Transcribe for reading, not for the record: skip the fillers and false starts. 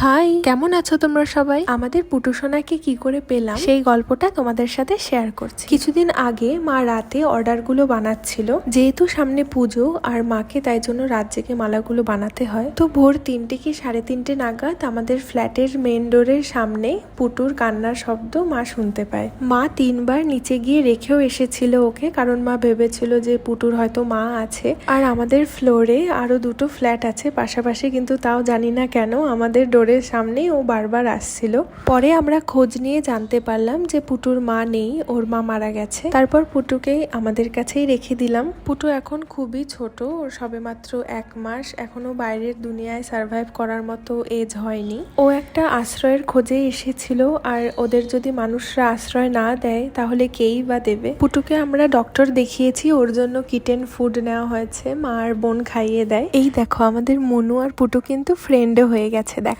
High, কেমন আছো তোমরা সবাই? আমাদের পুটুসোনাকে কি করে পেলাম সেই গল্পটা তোমাদের সাথে শেয়ার করছি। কিছুদিন আগে মা রাতে অর্ডারগুলো বানাচ্ছিল, যেহেতু সামনে পুজো আর মাকে তাই জন্য রাত জেগে মালাগুলো বানাতে হয়। তো ভোর 3টে কি 3:30 নাগাদ আমাদের ফ্ল্যাটের মেন ডোরের সামনে পুটুর কান্নার শব্দ মা শুনতে পায়। মা 3বার নিচে গিয়ে রেখেও এসেছিল ওকে, কারণ মা ভেবেছিল যে পুটুর হয়তো মা আছে। আর আমাদের ফ্লোরে আরো 2টো ফ্ল্যাট আছে পাশাপাশি, কিন্তু তাও জানি না কেন আমাদের ডোরের সামনেই ও বারবার আসছিল। পরে আমরা খোঁজ নিয়ে জানতে পারলাম যে পুটুর মা নেই, ওর মা মারা গেছে। তারপর পুটুকে আমাদের কাছেই রেখে দিলাম। পুটু এখন খুবই ছোট, ওর সবেমাত্র 1 মাস, এখনো বাইরের দুনিয়ায় সার্ভাইভ করার মতো এজ হয়নি। ও একটা আশ্রয়ের খোঁজে এসেছিল, আর ওদের যদি মানুষরা আশ্রয় না দেয় তাহলে কেই বা দেবে। পুটুকে আমরা ডক্টর দেখিয়েছি, ওর জন্য কিটেন ফুড নেওয়া হয়েছে, মা আর বোন খাইয়ে দেয়। এই দেখো আমাদের মনু আর পুটু কিন্তু ফ্রেন্ডও হয়ে গেছে। দেখ